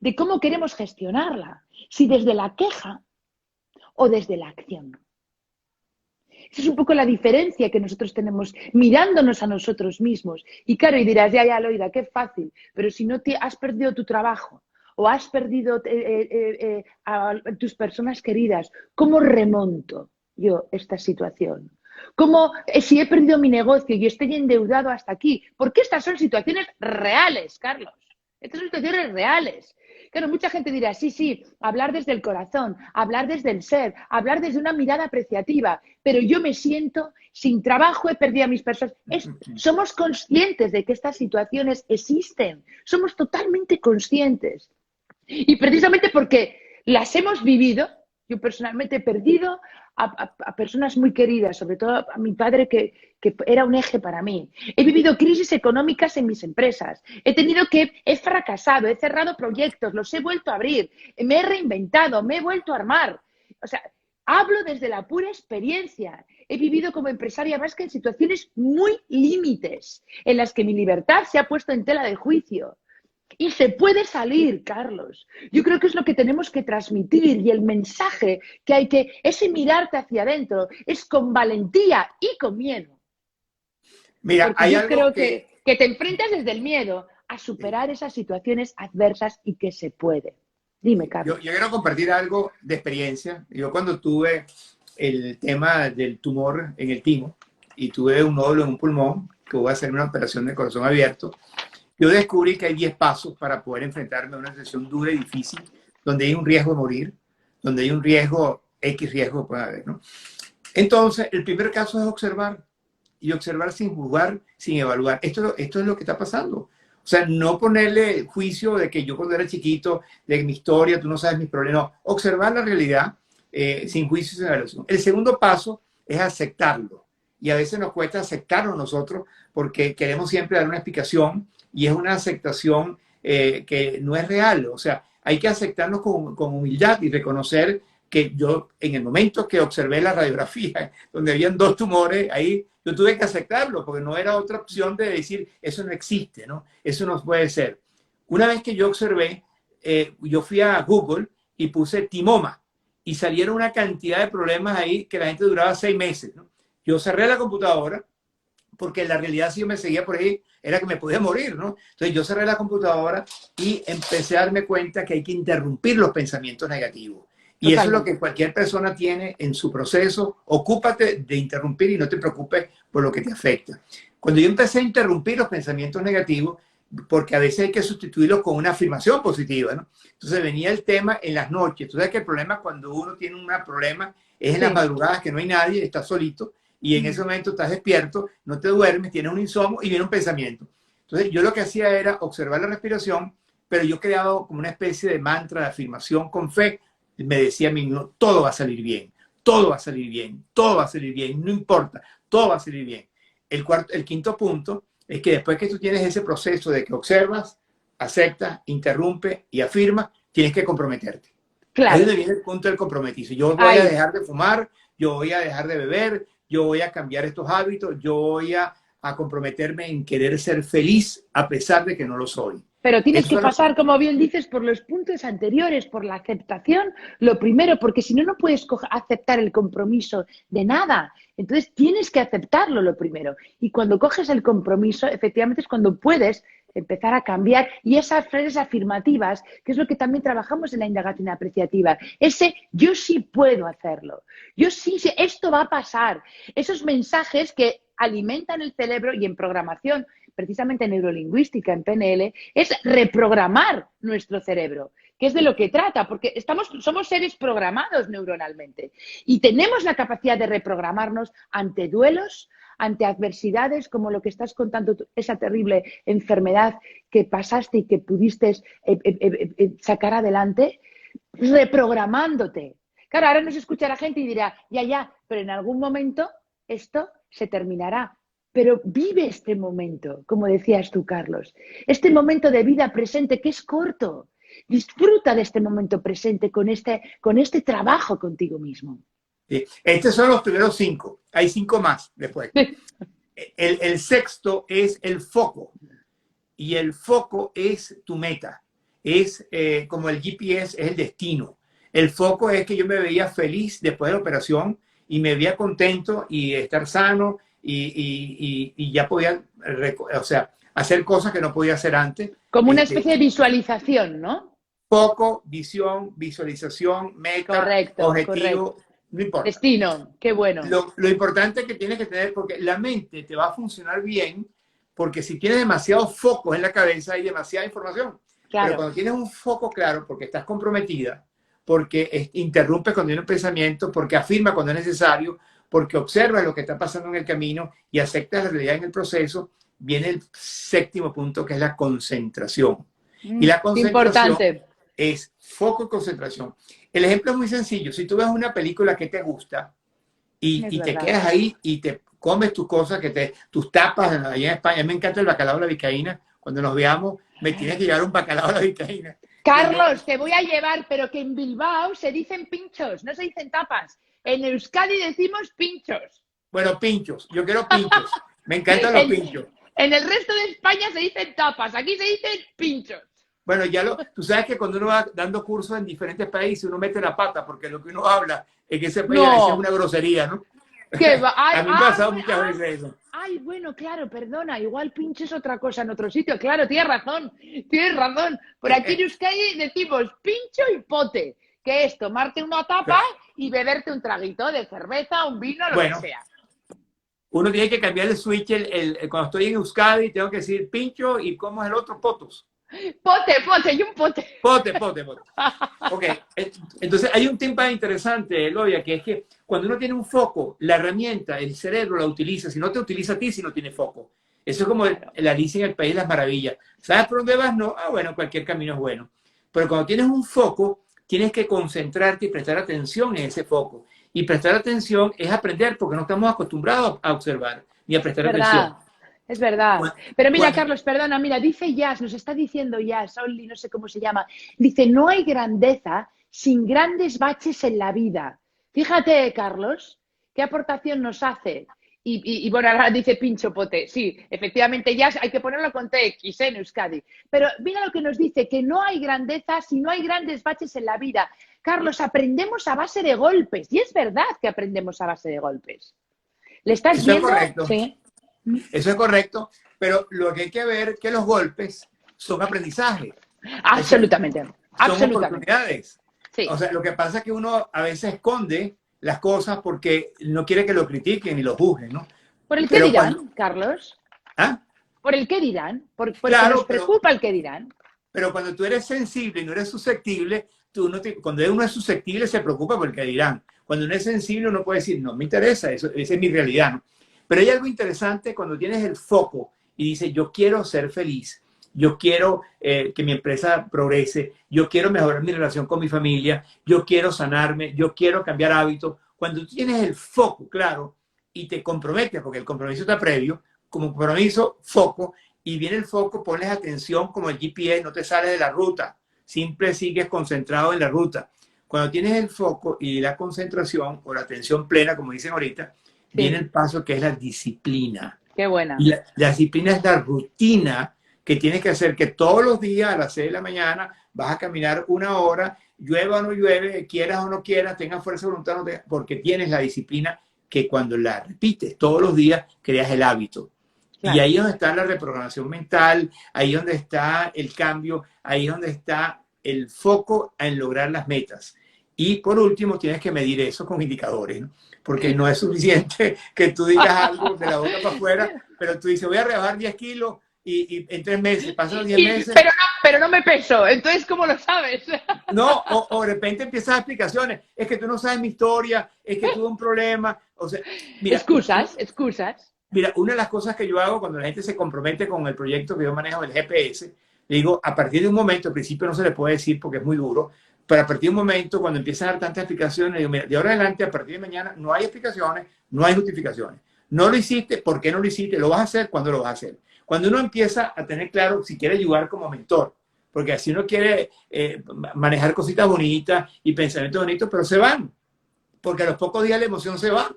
Speaker 3: de cómo queremos gestionarla, si desde la queja o desde la acción. Esa es un poco la diferencia que nosotros tenemos mirándonos a nosotros mismos. Y claro, y dirás, ya, Loida, qué fácil, pero si no has perdido tu trabajo, o has perdido a tus personas queridas, ¿cómo remonto yo esta situación? ¿Cómo, si he perdido mi negocio y estoy endeudado hasta aquí? Porque estas son situaciones reales, Carlos. Estas son situaciones reales. Claro, mucha gente dirá, sí, hablar desde el corazón, hablar desde el ser, hablar desde una mirada apreciativa, pero yo me siento sin trabajo, he perdido a mis personas. Somos conscientes de que estas situaciones existen, somos totalmente conscientes. Y precisamente porque las hemos vivido, yo personalmente he perdido a personas muy queridas, sobre todo a mi padre que era un eje para mí. He vivido crisis económicas en mis empresas, he fracasado, he cerrado proyectos, los he vuelto a abrir, me he reinventado, me he vuelto a armar. O sea, hablo desde la pura experiencia. He vivido como empresaria más que en situaciones muy límites, en las que mi libertad se ha puesto en tela de juicio. Y se puede salir, Carlos. Yo creo que es lo que tenemos que transmitir y el mensaje que hay que, ese mirarte hacia adentro, es con valentía y con miedo.
Speaker 2: Mira,
Speaker 3: porque
Speaker 2: hay
Speaker 3: yo
Speaker 2: algo
Speaker 3: creo
Speaker 2: que
Speaker 3: que te enfrentas desde el miedo a superar esas situaciones adversas y que se puede. Dime, Carlos.
Speaker 2: yo quiero compartir algo de experiencia. Yo cuando tuve el tema del tumor en el timo y tuve un nódulo en un pulmón, que hubo a hacer una operación de corazón abierto, yo descubrí que hay 10 pasos para poder enfrentarme a una situación dura y difícil, donde hay un riesgo de morir, donde hay un riesgo, X riesgo puede haber, ¿no? Entonces, el primer caso es observar, y observar sin juzgar, sin evaluar. Esto es lo que está pasando. O sea, no ponerle juicio de que yo cuando era chiquito, de mi historia, tú no sabes mis problemas. No, observar la realidad sin juicio y sin evaluación. El segundo paso es aceptarlo. Y a veces nos cuesta aceptarlo nosotros porque queremos siempre dar una explicación y es una aceptación que no es real. O sea, hay que aceptarnos con humildad y reconocer que yo, en el momento que observé la radiografía, donde habían 2 tumores, ahí yo tuve que aceptarlo, porque no era otra opción de decir, eso no existe, ¿no? Eso no puede ser. Una vez que yo observé, yo fui a Google y puse timoma, y salieron una cantidad de problemas ahí que la gente duraba 6 meses, ¿no? Yo cerré la computadora, porque la realidad si yo me seguía por ahí era que me podía morir, ¿no? Entonces yo cerré la computadora y empecé a darme cuenta que hay que interrumpir los pensamientos negativos. Y eso es lo que cualquier persona tiene en su proceso. Ocúpate de interrumpir y no te preocupes por lo que te afecta. Cuando yo empecé a interrumpir los pensamientos negativos, porque a veces hay que sustituirlos con una afirmación positiva, ¿no? Entonces venía el tema en las noches. Tú sabes que el problema cuando uno tiene un problema es en las madrugadas que no hay nadie, estás solito y en ese momento estás despierto, no te duermes, tienes un insomnio y viene un pensamiento. Entonces yo lo que hacía era observar la respiración, pero yo creaba como una especie de mantra de afirmación con fe. Me decía a mí, no, todo va a salir bien, todo va a salir bien, todo va a salir bien, no importa, todo va a salir bien. El quinto punto es que después que tú tienes ese proceso de que observas, aceptas, interrumpes y afirmas, tienes que comprometerte. Claro. Ahí es donde viene el punto del compromiso. Yo voy a dejar de fumar, yo voy a dejar de beber, yo voy a cambiar estos hábitos, yo voy a comprometerme en querer ser feliz a pesar de que no lo soy.
Speaker 3: Pero tienes que pasar, como bien dices, por los puntos anteriores, por la aceptación, lo primero, porque si no, no puedes aceptar el compromiso de nada. Entonces, tienes que aceptarlo lo primero. Y cuando coges el compromiso, efectivamente es cuando puedes empezar a cambiar. Y esas frases afirmativas, que es lo que también trabajamos en la indagación apreciativa, ese yo sí puedo hacerlo, yo sí, esto va a pasar. Esos mensajes que alimentan el cerebro y en programación, precisamente neurolingüística, en PNL, es reprogramar nuestro cerebro, que es de lo que trata, porque somos seres programados neuronalmente y tenemos la capacidad de reprogramarnos ante duelos, ante adversidades como lo que estás contando, esa terrible enfermedad que pasaste y que pudiste sacar adelante, reprogramándote. Claro, ahora nos escucha la gente y dirá, ya, pero en algún momento esto se terminará. Pero vive este momento, como decías tú, Carlos, este momento de vida presente que es corto. Disfruta de este momento presente con este trabajo contigo mismo.
Speaker 2: Sí. Estos son los primeros 5. Hay 5 más después. El sexto es el foco. Y el foco es tu meta. Es como el GPS, es el destino. El foco es que yo me veía feliz después de la operación y me veía contento y estar sano y ya podía, o sea, hacer cosas que no podía hacer antes.
Speaker 3: Como una especie de visualización, ¿no?
Speaker 2: Foco, visión, visualización, meta,
Speaker 3: correcto,
Speaker 2: objetivo,
Speaker 3: correcto.
Speaker 2: No importa.
Speaker 3: Destino, qué bueno.
Speaker 2: Lo importante que tienes que tener, porque la mente te va a funcionar bien, porque si tienes demasiados focos en la cabeza hay demasiada información.
Speaker 3: Claro.
Speaker 2: Pero cuando tienes un foco claro, porque estás comprometida, porque interrumpes cuando hay un pensamiento, porque afirma cuando es necesario, porque observas lo que está pasando en el camino y aceptas la realidad en el proceso, viene el séptimo punto, que es la concentración. Y la concentración
Speaker 3: importante.
Speaker 2: Es foco y concentración. El ejemplo es muy sencillo. Si tú ves una película que te gusta y te quedas ahí y te comes tus cosas, tus tapas, allá en España, me encanta el bacalao a la vizcaína. Cuando nos veamos, me tienes que llevar un bacalao a la vizcaína.
Speaker 3: Carlos, te voy a llevar, pero que en Bilbao se dicen pinchos, no se dicen tapas. En Euskadi decimos pinchos.
Speaker 2: Bueno, pinchos. Yo quiero pinchos. Me encantan los pinchos.
Speaker 3: En el resto de España se dicen tapas, aquí se dicen pinchos.
Speaker 2: Bueno, tú sabes que cuando uno va dando cursos en diferentes países, uno mete la pata, porque lo que uno habla es que ese país es una grosería, ¿no? A mí me ha pasado muchas veces eso.
Speaker 3: Ay, bueno, claro, perdona, igual pinche es otra cosa en otro sitio. Claro, tienes razón. Por aquí en Euskadi decimos pincho y pote, que es tomarte una tapa y beberte un traguito de cerveza, un vino, lo que sea.
Speaker 2: Uno tiene que cambiar el switch, cuando estoy en Euskadi tengo que decir pincho y ¿cómo es el otro? Potos.
Speaker 3: Pote y un pote.
Speaker 2: Pote. Ok, entonces hay un tema interesante, Eloia, que es que cuando uno tiene un foco, la herramienta, el cerebro la utiliza. Si no te utiliza a ti, si no tiene foco. Eso es como la Alicia en el País de las Maravillas. ¿Sabes por dónde vas? No. Bueno, cualquier camino es bueno. Pero cuando tienes un foco, tienes que concentrarte y prestar atención en ese foco. Y prestar atención es aprender, porque no estamos acostumbrados a observar ni a prestar atención.
Speaker 3: Es verdad. Pero mira, Carlos, perdona, mira, dice Jazz, nos está diciendo Jazz, Oli, no sé cómo se llama, dice, no hay grandeza sin grandes baches en la vida. Fíjate, Carlos, qué aportación nos hace. Y bueno, ahora dice pincho pote. Sí, efectivamente, Jazz, hay que ponerlo con TX, en Euskadi. Pero mira lo que nos dice, que no hay grandeza si no hay grandes baches en la vida. Carlos, aprendemos a base de golpes. Y es verdad que aprendemos a base de golpes. ¿Le estás viendo?
Speaker 2: Es correcto.
Speaker 3: Sí.
Speaker 2: Eso es correcto, pero lo que hay que ver es que los golpes son aprendizaje.
Speaker 3: Absolutamente.
Speaker 2: Son oportunidades.
Speaker 3: Sí.
Speaker 2: O sea, lo que pasa es que uno a veces esconde las cosas porque no quiere que lo critiquen ni lo juzguen, ¿no?
Speaker 3: ¿Por el qué dirán, Carlos?
Speaker 2: ¿Ah?
Speaker 3: ¿Por el qué dirán? Porque
Speaker 2: claro,
Speaker 3: nos preocupa el qué dirán.
Speaker 2: Pero cuando tú eres sensible y no eres susceptible, cuando uno es susceptible se preocupa por el qué dirán. Cuando uno es sensible uno puede decir, no me interesa, esa es mi realidad, ¿no? Pero hay algo interesante cuando tienes el foco y dices, yo quiero ser feliz, yo quiero que mi empresa progrese, yo quiero mejorar mi relación con mi familia, yo quiero sanarme, yo quiero cambiar hábitos. Cuando tú tienes el foco claro y te comprometes, porque el compromiso está previo, como compromiso, foco, y viene el foco, pones atención como el GPS, no te sales de la ruta, siempre sigues concentrado en la ruta. Cuando tienes el foco y la concentración o la atención plena, como dicen ahorita, viene el paso que es la disciplina.
Speaker 3: Qué buena.
Speaker 2: Y la disciplina es la rutina que tienes que hacer, que todos los días a las 6 de la mañana vas a caminar 1 hora, llueva o no llueve, quieras o no quieras, tengas fuerza de voluntad, porque tienes la disciplina que cuando la repites todos los días, creas el hábito. Y ahí es donde está la reprogramación mental, ahí es donde está el cambio, ahí es donde está el foco en lograr las metas. Y por último, tienes que medir eso con indicadores, ¿no? Porque no es suficiente que tú digas algo de la boca para afuera, pero tú dices, voy a rebajar 10 kilos y en 3 meses, pasan los 10 meses.
Speaker 3: Pero no me peso, entonces, ¿cómo lo sabes?
Speaker 2: No, o de repente empiezas explicaciones, es que tú no sabes mi historia, es que tuve un problema, o sea, mira,
Speaker 3: excusas.
Speaker 2: Mira, una de las cosas que yo hago cuando la gente se compromete con el proyecto que yo manejo, el GPS, le digo, a partir de un momento, al principio no se le puede decir porque es muy duro, pero a partir de un momento, cuando empiezan a dar tantas explicaciones, le digo, mira, de ahora en adelante, a partir de mañana, no hay explicaciones, no hay justificaciones. No lo hiciste, ¿por qué no lo hiciste? ¿Lo vas a hacer? ¿Cuándo lo vas a hacer? Cuando uno empieza a tener claro si quiere ayudar como mentor, porque así uno quiere manejar cositas bonitas y pensamientos bonitos, pero se van, porque a los pocos días la emoción se va.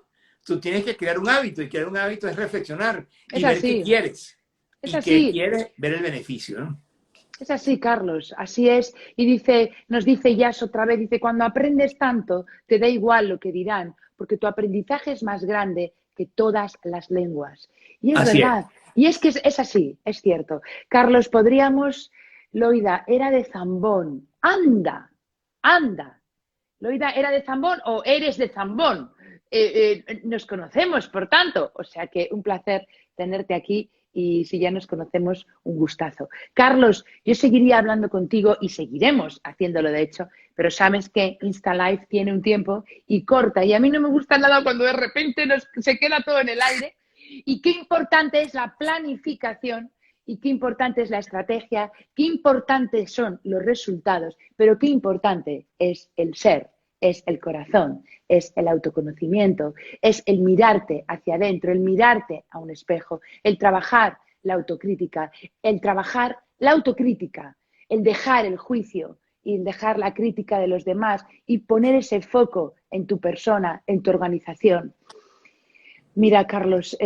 Speaker 2: Tú tienes que crear un hábito, y crear un hábito es reflexionar y ver qué quieres. Y qué quieres, ver el beneficio, ¿no?
Speaker 3: Es así, Carlos, así es. Y nos dice Yas otra vez, dice, cuando aprendes tanto, te da igual lo que dirán, porque tu aprendizaje es más grande que todas las lenguas. Y es
Speaker 2: así
Speaker 3: verdad. Y es que es así, es cierto. Carlos, Loida era de Zambón. ¡Anda! Loida era de Zambón o eres de Zambón. Nos conocemos, por tanto. O sea que un placer tenerte aquí y si ya nos conocemos, un gustazo. Carlos, yo seguiría hablando contigo y seguiremos haciéndolo de hecho, pero sabes que InstaLive tiene un tiempo y corta y a mí no me gusta nada cuando de repente se queda todo en el aire y qué importante es la planificación y qué importante es la estrategia, qué importantes son los resultados, pero qué importante es el ser, es el corazón, es el autoconocimiento, es el mirarte hacia adentro, el mirarte a un espejo, el trabajar la autocrítica, el dejar el juicio y dejar la crítica de los demás y poner ese foco en tu persona, en tu organización. Mira, Carlos,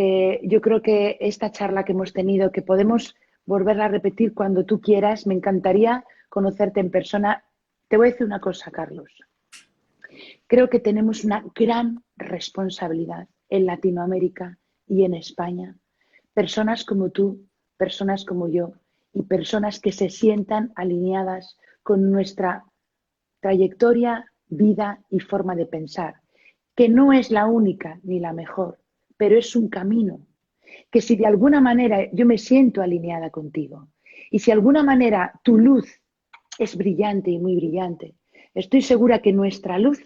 Speaker 3: yo creo que esta charla que hemos tenido, que podemos volverla a repetir cuando tú quieras, me encantaría conocerte en persona. Te voy a decir una cosa, Carlos. Creo que tenemos una gran responsabilidad en Latinoamérica y en España. Personas como tú, personas como yo y personas que se sientan alineadas con nuestra trayectoria, vida y forma de pensar, que no es la única ni la mejor, pero es un camino, que si de alguna manera yo me siento alineada contigo y si de alguna manera tu luz es brillante y muy brillante, estoy segura que nuestra luz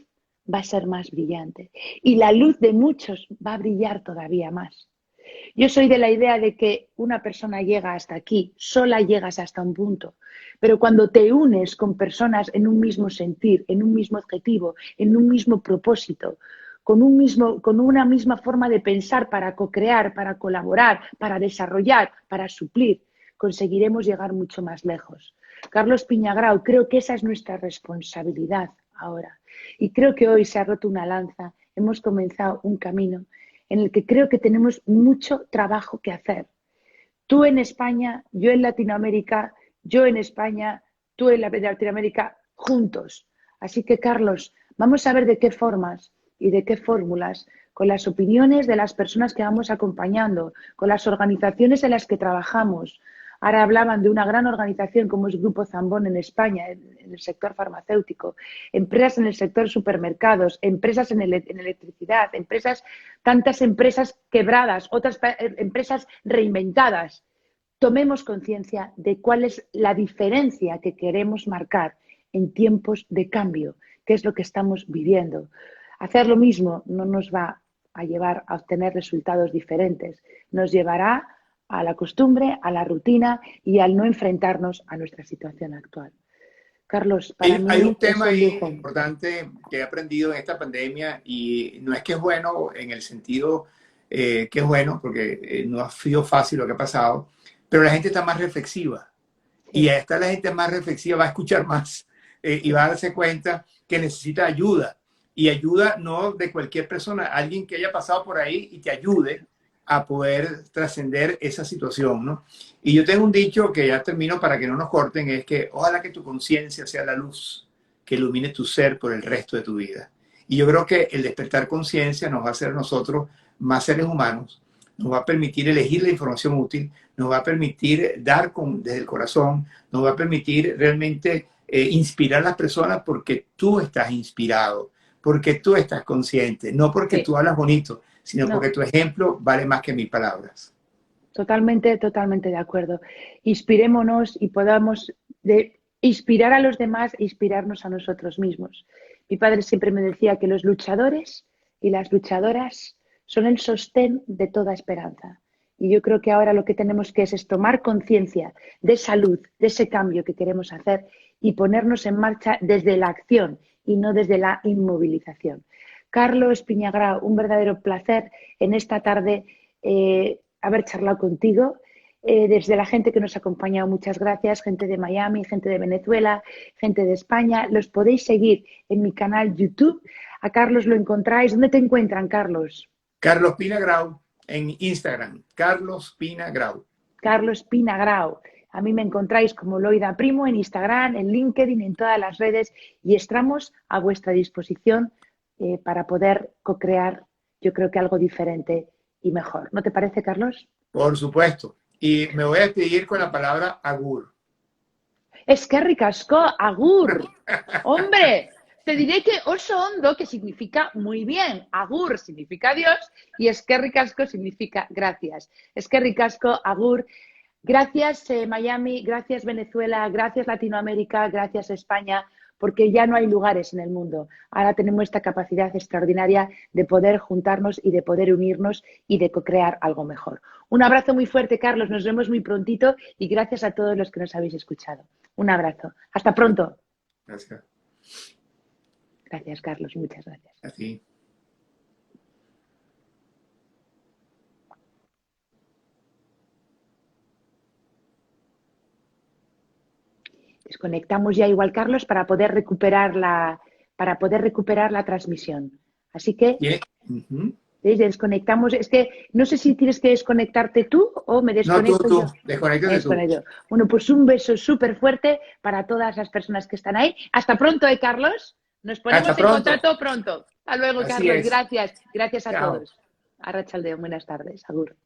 Speaker 3: va a ser más brillante y la luz de muchos va a brillar todavía más. Yo soy de la idea de que una persona llega hasta aquí, sola llegas hasta un punto, pero cuando te unes con personas en un mismo sentir, en un mismo objetivo, en un mismo propósito, con una misma forma de pensar para co-crear, para colaborar, para desarrollar, para suplir, conseguiremos llegar mucho más lejos. Carlos Piñagrau, creo que esa es nuestra responsabilidad ahora. Y creo que hoy se ha roto una lanza, hemos comenzado un camino en el que creo que tenemos mucho trabajo que hacer. Tú en España, yo en Latinoamérica, yo en España, tú en Latinoamérica, juntos. Así que, Carlos, vamos a ver de qué formas y de qué fórmulas, con las opiniones de las personas que vamos acompañando, con las organizaciones en las que trabajamos. Ahora hablaban de una gran organización como es Grupo Zambón en España, en el sector farmacéutico, empresas en el sector supermercados, empresas en electricidad, tantas empresas quebradas, otras empresas reinventadas. Tomemos conciencia de cuál es la diferencia que queremos marcar en tiempos de cambio, que es lo que estamos viviendo. Hacer lo mismo no nos va a llevar a obtener resultados diferentes, nos llevará a la costumbre, a la rutina y al no enfrentarnos a nuestra situación actual. Carlos, para mí
Speaker 2: hay un tema ahí importante que he aprendido en esta pandemia y no es que es bueno en el sentido que es bueno porque no ha sido fácil lo que ha pasado, pero la gente está más reflexiva y a esta la gente más reflexiva va a escuchar más y va a darse cuenta que necesita ayuda y ayuda no de cualquier persona, alguien que haya pasado por ahí y te ayude a poder trascender esa situación, ¿no? Y yo tengo un dicho que ya termino para que no nos corten, es que ojalá que tu conciencia sea la luz que ilumine tu ser por el resto de tu vida. Y yo creo que el despertar conciencia nos va a hacer nosotros más seres humanos, nos va a permitir elegir la información útil, nos va a permitir dar desde el corazón, nos va a permitir realmente inspirar a las personas porque tú estás inspirado, porque tú estás consciente, no porque tú hablas bonito, sino porque tu ejemplo vale más que mis palabras.
Speaker 3: Totalmente, totalmente de acuerdo. Inspirémonos y podamos inspirar a los demás e inspirarnos a nosotros mismos. Mi padre siempre me decía que los luchadores y las luchadoras son el sostén de toda esperanza. Y yo creo que ahora lo que tenemos que es tomar conciencia de salud, de ese cambio que queremos hacer y ponernos en marcha desde la acción y no desde la inmovilización. Carlos Piñagrau, un verdadero placer en esta tarde haber charlado contigo. Desde la gente que nos ha acompañado, muchas gracias, gente de Miami, gente de Venezuela, gente de España. Los podéis seguir en mi canal YouTube. A Carlos lo encontráis. ¿Dónde te encuentran, Carlos?
Speaker 2: Carlos Piñagrau en Instagram. Carlos Piñagrau.
Speaker 3: Carlos Piñagrau. A mí me encontráis como Loida Primo en Instagram, en LinkedIn, en todas las redes y estamos a vuestra disposición para poder co-crear, yo creo que algo diferente y mejor. ¿No te parece, Carlos?
Speaker 2: Por supuesto. Y me voy a despedir con la palabra agur.
Speaker 3: Eskerrik asko, agur. Hombre, te diré que oso hondo, que significa muy bien. Agur significa Dios y eskerrik asko significa gracias. Eskerrik asko, agur. Gracias Miami, gracias Venezuela, gracias Latinoamérica, gracias España, porque ya no hay lugares en el mundo. Ahora tenemos esta capacidad extraordinaria de poder juntarnos y de poder unirnos y de co-crear algo mejor. Un abrazo muy fuerte, Carlos. Nos vemos muy prontito y gracias a todos los que nos habéis escuchado. Un abrazo. Hasta pronto.
Speaker 2: Gracias.
Speaker 3: Gracias, Carlos. Muchas gracias.
Speaker 2: A ti.
Speaker 3: Desconectamos ya igual, Carlos, para poder recuperar la transmisión. Así que desconectamos. Es que no sé si tienes que desconectarte tú o me desconecto yo.
Speaker 2: Desconéctate tú.
Speaker 3: Bueno, pues un beso súper fuerte para todas las personas que están ahí. Hasta pronto, Carlos. Nos ponemos en contacto pronto. Hasta luego, Carlos. Gracias. Gracias a todos. Arratsalde, buenas tardes. Agur.